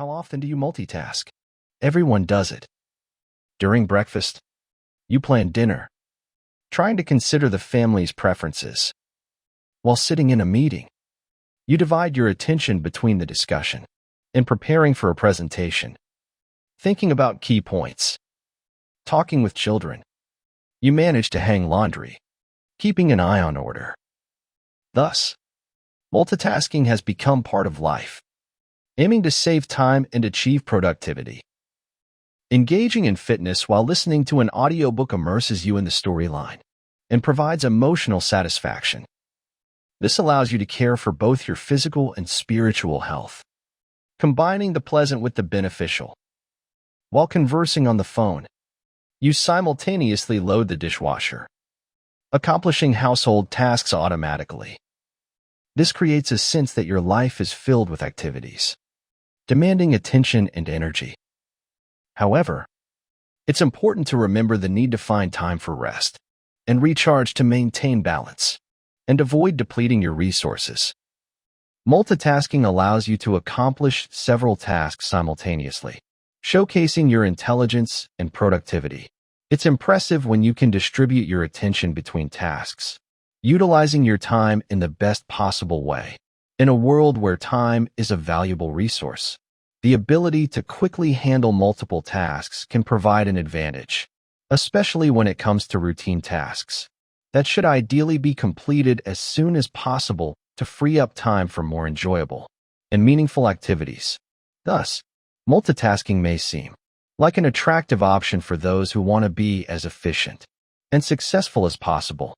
How often do you multitask? Everyone does it. During breakfast, you plan dinner, trying to consider the family's preferences. While sitting in a meeting, you divide your attention between the discussion and preparing for a presentation, thinking about key points. Talking with children, you manage to hang laundry, keeping an eye on order. Thus, multitasking has become part of life, aiming to save time and achieve productivity. Engaging in fitness while listening to an audiobook immerses you in the storyline and provides emotional satisfaction. This allows you to care for both your physical and spiritual health, combining the pleasant with the beneficial. While conversing on the phone, you simultaneously load the dishwasher, accomplishing household tasks automatically. This creates a sense that your life is filled with activities, demanding attention and energy. However, it's important to remember the need to find time for rest and recharge to maintain balance and avoid depleting your resources. Multitasking allows you to accomplish several tasks simultaneously, showcasing your intelligence and productivity. It's impressive when you can distribute your attention between tasks, utilizing your time in the best possible way. In a world where time is a valuable resource, the ability to quickly handle multiple tasks can provide an advantage, especially when it comes to routine tasks that should ideally be completed as soon as possible to free up time for more enjoyable and meaningful activities. Thus, multitasking may seem like an attractive option for those who want to be as efficient and successful as possible.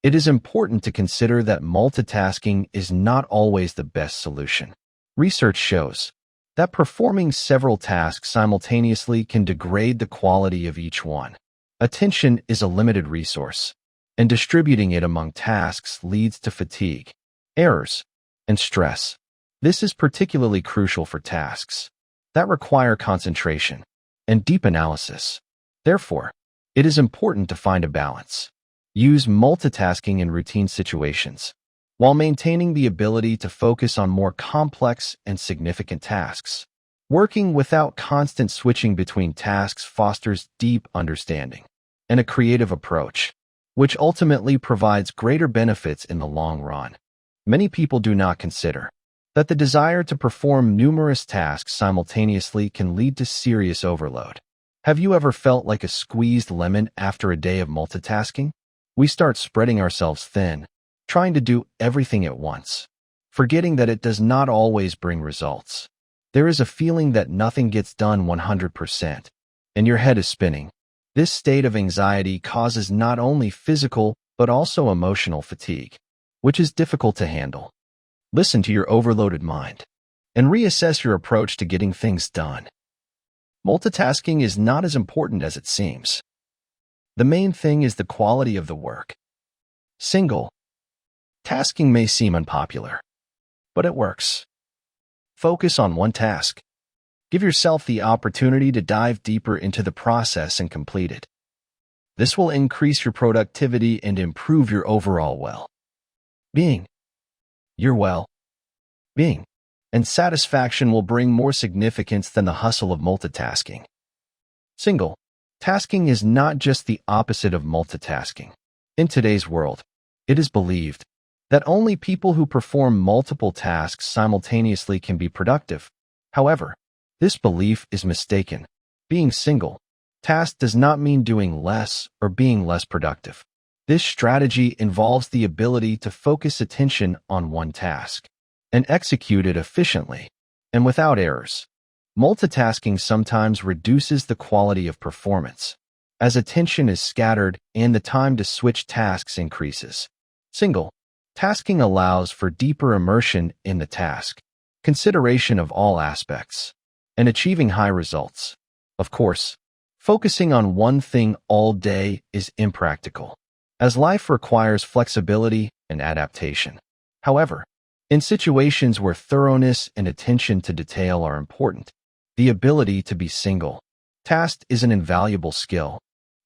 It is important to consider that multitasking is not always the best solution. Research shows that performing several tasks simultaneously can degrade the quality of each one. Attention is a limited resource, and distributing it among tasks leads to fatigue, errors, and stress. This is particularly crucial for tasks that require concentration and deep analysis. Therefore, it is important to find a balance. Use multitasking in routine situations, while maintaining the ability to focus on more complex and significant tasks. Working without constant switching between tasks fosters deep understanding and a creative approach, which ultimately provides greater benefits in the long run. Many people do not consider that the desire to perform numerous tasks simultaneously can lead to serious overload. Have you ever felt like a squeezed lemon after a day of multitasking? We start spreading ourselves thin, trying to do everything at once, forgetting that it does not always bring results. There is a feeling that nothing gets done 100%, and your head is spinning. This state of anxiety causes not only physical but also emotional fatigue, which is difficult to handle. Listen to your overloaded mind and reassess your approach to getting things done. Multitasking is not as important as it seems. The main thing is the quality of the work. Single tasking may seem unpopular, but it works. Focus on one task. Give yourself the opportunity to dive deeper into the process and complete it. This will increase your productivity and improve your overall well-being. Your well-being and satisfaction will bring more significance than the hustle of multitasking. Single tasking is not just the opposite of multitasking. In today's world, it is believed that only people who perform multiple tasks simultaneously can be productive. However, this belief is mistaken. Being single-tasked does not mean doing less or being less productive. This strategy involves the ability to focus attention on one task and execute it efficiently and without errors. Multitasking sometimes reduces the quality of performance, as attention is scattered and the time to switch tasks increases. Single-tasking allows for deeper immersion in the task, consideration of all aspects, and achieving high results. Of course, focusing on one thing all day is impractical, as life requires flexibility and adaptation. However, in situations where thoroughness and attention to detail are important, the ability to be single-tasked is an invaluable skill.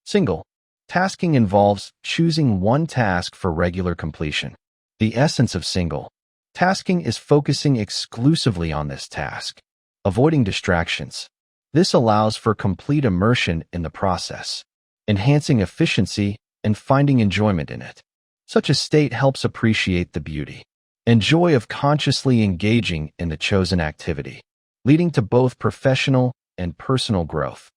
Single-tasking involves choosing one task for regular completion. The essence of single-tasking is focusing exclusively on this task avoiding distractions. This allows for complete immersion in the process, enhancing efficiency and finding enjoyment in it. Such a state helps appreciate the beauty and joy of consciously engaging in the chosen activity, leading to both professional and personal growth.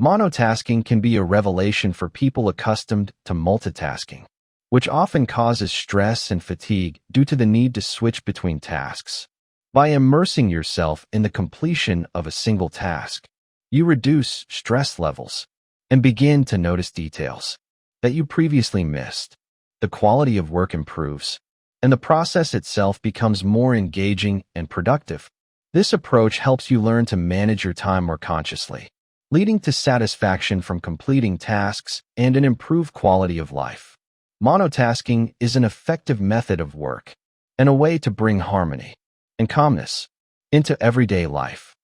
Monotasking can be a revelation for people accustomed to multitasking, which often causes stress and fatigue due to the need to switch between tasks. By immersing yourself in the completion of a single task, you reduce stress levels and begin to notice details that you previously missed. The quality of work improves, and the process itself becomes more engaging and productive. This approach helps you learn to manage your time more consciously, leading to satisfaction from completing tasks and an improved quality of life. Monotasking is an effective method of work and a way to bring harmony and calmness into everyday life.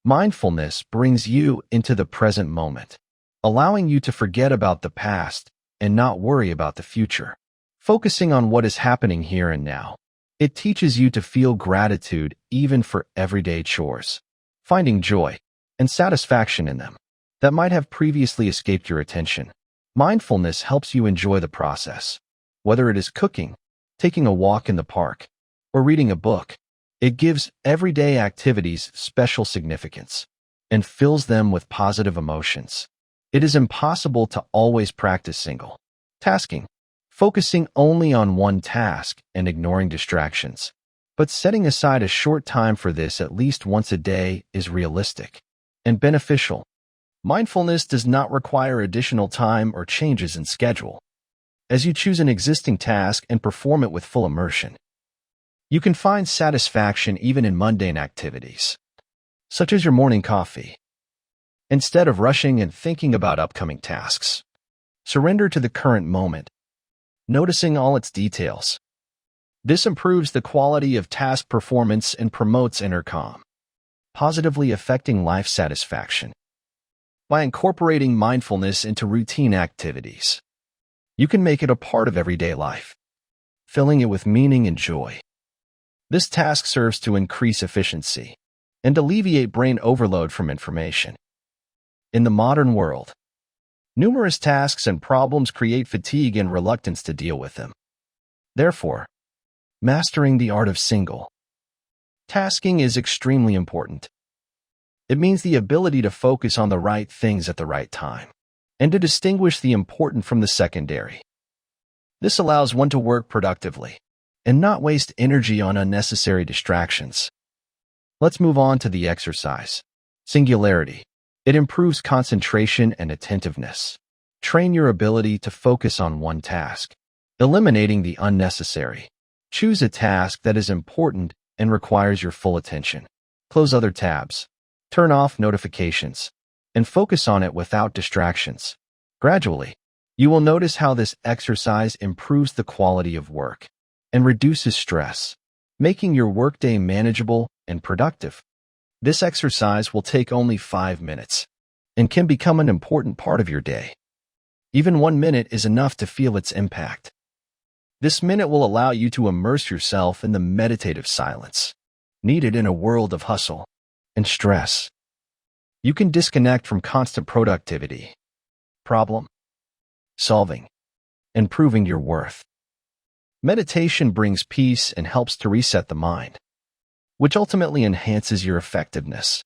Mindfulness brings you into the present moment, allowing you to forget about the past and not worry about the future. Focusing on what is happening here and now, it teaches you to feel gratitude even for everyday chores, finding joy and satisfaction in them that might have previously escaped your attention. Mindfulness helps you enjoy the process, whether it is cooking, taking a walk in the park, or reading a book. It gives everyday activities special significance and fills them with positive emotions. It is impossible to always practice single tasking, focusing only on one task and ignoring distractions. But setting aside a short time for this at least once a day is realistic and beneficial. Mindfulness does not require additional time or changes in schedule, as you choose an existing task and perform it with full immersion. You can find satisfaction even in mundane activities, such as your morning coffee. Instead of rushing and thinking about upcoming tasks, surrender to the current moment, noticing all its details. This improves the quality of task performance and promotes inner calm, positively affecting life satisfaction. By incorporating mindfulness into routine activities, you can make it a part of everyday life, filling it with meaning and joy. This task serves to increase efficiency and alleviate brain overload from information. In the modern world, numerous tasks and problems create fatigue and reluctance to deal with them. Therefore, mastering the art of single tasking is extremely important. It means the ability to focus on the right things at the right time and to distinguish the important from the secondary. This allows one to work productively and not waste energy on unnecessary distractions. Let's move on to the exercise. Singularity. It improves concentration and attentiveness. Train your ability to focus on one task, eliminating the unnecessary. Choose a task that is important and requires your full attention. Close other tabs. Turn off notifications and focus on it without distractions. Gradually, you will notice how this exercise improves the quality of work and reduces stress, making your workday manageable and productive. This exercise will take only 5 minutes and can become an important part of your day. Even 1 minute is enough to feel its impact. This minute will allow you to immerse yourself in the meditative silence needed in a world of hustle and stress. You can disconnect from constant productivity, problem solving, and proving your worth. Meditation brings peace and helps to reset the mind, which ultimately enhances your effectiveness.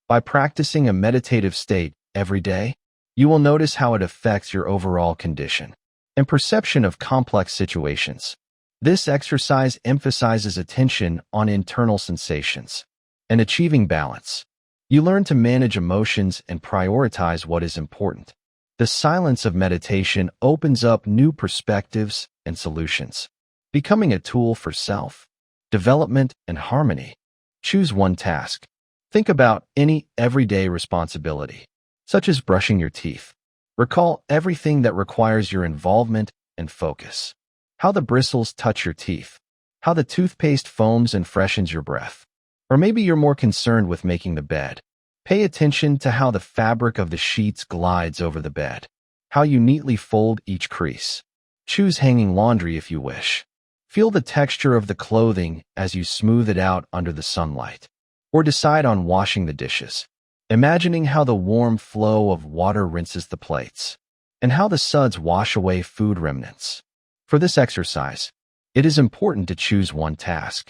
By practicing a meditative state every day, you will notice how it affects your overall condition and perception of complex situations. This exercise emphasizes attention on internal sensations and achieving balance. You learn to manage emotions and prioritize what is important. The silence of meditation opens up new perspectives and solutions, becoming a tool for self-development and harmony. Choose one task. Think about any everyday responsibility, such as brushing your teeth. Recall everything that requires your involvement and focus. How the bristles touch your teeth, how the toothpaste foams and freshens your breath. Or maybe you're more concerned with making the bed. Pay attention to how the fabric of the sheets glides over the bed, how you neatly fold each crease. Choose hanging laundry if you wish. Feel the texture of the clothing as you smooth it out under the sunlight. or decide on washing the dishes, imagining how the warm flow of water rinses the plates, and how the suds wash away food remnants. For this exercise, it is important to choose one task.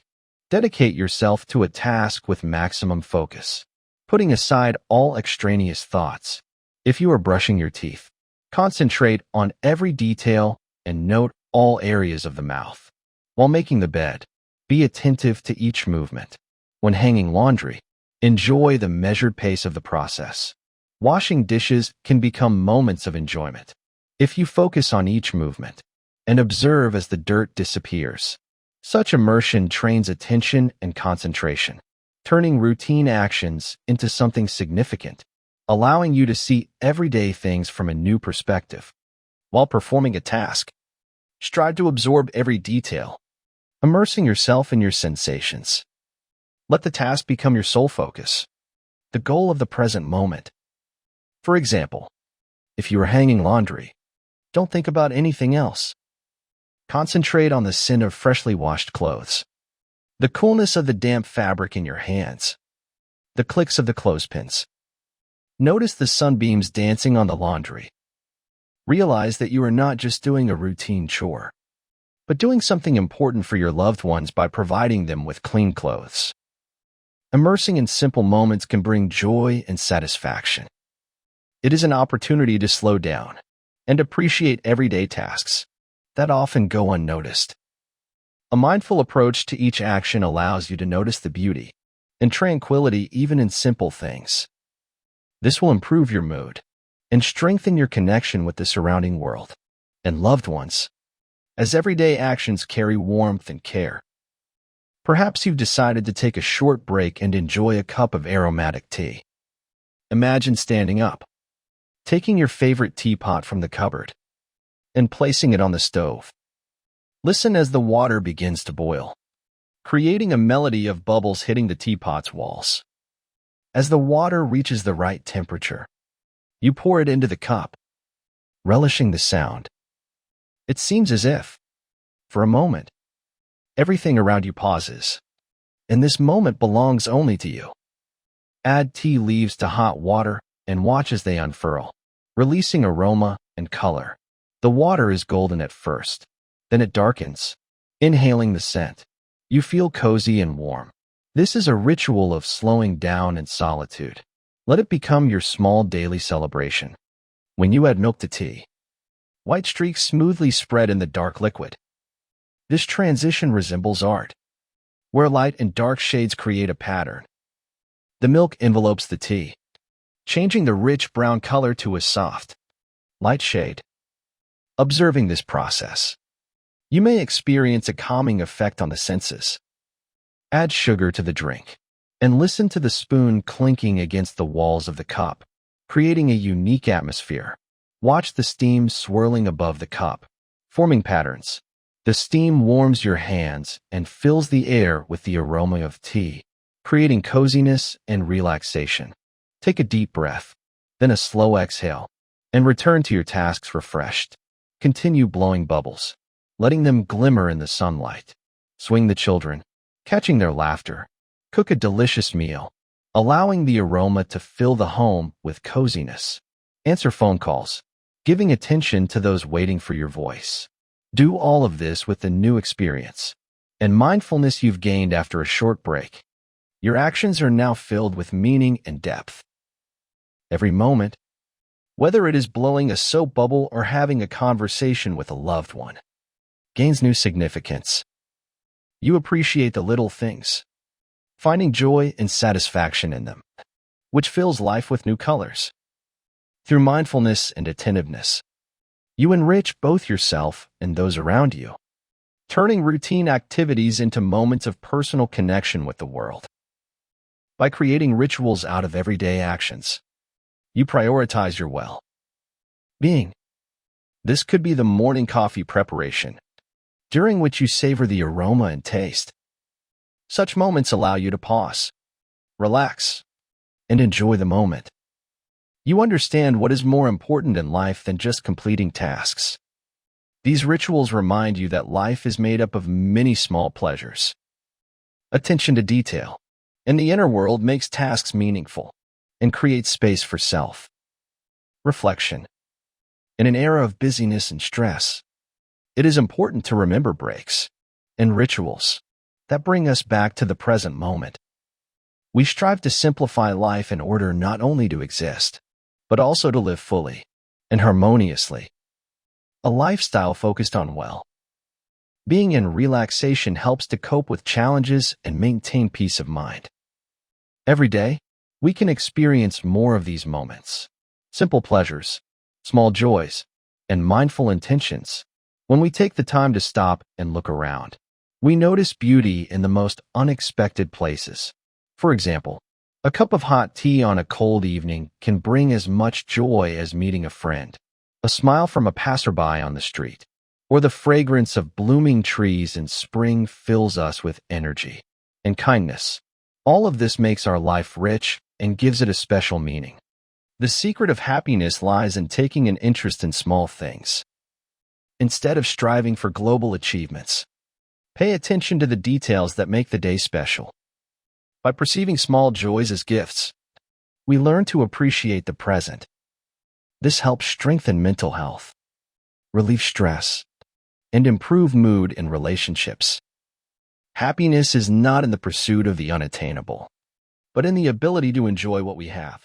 Dedicate yourself to a task with maximum focus, putting aside all extraneous thoughts. If you are brushing your teeth, concentrate on every detail and note all areas of the mouth. While making the bed, be attentive to each movement. When hanging laundry, enjoy the measured pace of the process. Washing dishes can become moments of enjoyment if you focus on each movement and observe as the dirt disappears. Such immersion trains attention and concentration, turning routine actions into something significant, allowing you to see everyday things from a new perspective. While performing a task, strive to absorb every detail, immersing yourself in your sensations. Let the task become your sole focus, the goal of the present moment. For example, if you are hanging laundry, don't think about anything else. Concentrate on the scent of freshly washed clothes, the coolness of the damp fabric in your hands, the clicks of the clothespins. Notice the sunbeams dancing on the laundry. Realize that you are not just doing a routine chore, but doing something important for your loved ones by providing them with clean clothes. Immersing in simple moments can bring joy and satisfaction. It is an opportunity to slow down and appreciate everyday tasks that often go unnoticed. A mindful approach to each action allows you to notice the beauty and tranquility even in simple things. This will improve your mood and strengthen your connection with the surrounding world and loved ones, as everyday actions carry warmth and care. Perhaps you've decided to take a short break and enjoy a cup of aromatic tea. Imagine standing up, taking your favorite teapot from the cupboard, and placing it on the stove. Listen as the water begins to boil, creating a melody of bubbles hitting the teapot's walls. As the water reaches the right temperature, you pour it into the cup, relishing the sound. It seems as if, for a moment, everything around you pauses, and this moment belongs only to you. Add tea leaves to hot water and watch as they unfurl, releasing aroma and color. The water is golden at first, then it darkens. Inhaling the scent, you feel cozy and warm. This is a ritual of slowing down and solitude. Let it become your small daily celebration. When you add milk to tea, white streaks smoothly spread in the dark liquid. This transition resembles art, where light and dark shades create a pattern. The milk envelopes the tea, changing the rich brown color to a soft, light shade. Observing this process, you may experience a calming effect on the senses. Add sugar to the drink and listen to the spoon clinking against the walls of the cup, creating a unique atmosphere. Watch the steam swirling above the cup, forming patterns. The steam warms your hands and fills the air with the aroma of tea, creating coziness and relaxation. Take a deep breath, then a slow exhale, and return to your tasks refreshed. Continue blowing bubbles, letting them glimmer in the sunlight. Swing the children, catching their laughter. Cook a delicious meal, allowing the aroma to fill the home with coziness. Answer phone calls, giving attention to those waiting for your voice. Do all of this with the new experience and mindfulness you've gained after a short break. Your actions are now filled with meaning and depth. Every moment, whether it is blowing a soap bubble or having a conversation with a loved one, gains new significance. You appreciate the little things, finding joy and satisfaction in them, which fills life with new colors. Through mindfulness and attentiveness, you enrich both yourself and those around you, turning routine activities into moments of personal connection with the world. By creating rituals out of everyday actions, you prioritize your well-being. This could be the morning coffee preparation, during which you savor the aroma and taste. Such moments allow you to pause, relax, and enjoy the moment. You understand what is more important in life than just completing tasks. These rituals remind you that life is made up of many small pleasures. Attention to detail, And the inner world makes tasks meaningful and creates space for self. Reflection. In an era of busyness and stress, it is important to remember breaks and rituals that bring us back to the present moment. We strive to simplify life in order not only to exist, but also to live fully and harmoniously. A lifestyle focused on being in relaxation helps to cope with challenges and maintain peace of mind. Every day, we can experience more of these moments, simple pleasures, small joys, and mindful intentions. When we take the time to stop and look around, we notice beauty in the most unexpected places. For example, a cup of hot tea on a cold evening can bring as much joy as meeting a friend, a smile from a passerby on the street, or the fragrance of blooming trees in spring fills us with energy and kindness. All of this makes our life rich and gives it a special meaning. The secret of happiness lies in taking an interest in small things. Instead of striving for global achievements, pay attention to the details that make the day special. By perceiving small joys as gifts, we learn to appreciate the present. This helps strengthen mental health, relieve stress, and improve mood in relationships. Happiness is not in the pursuit of the unattainable, but in the ability to enjoy what we have.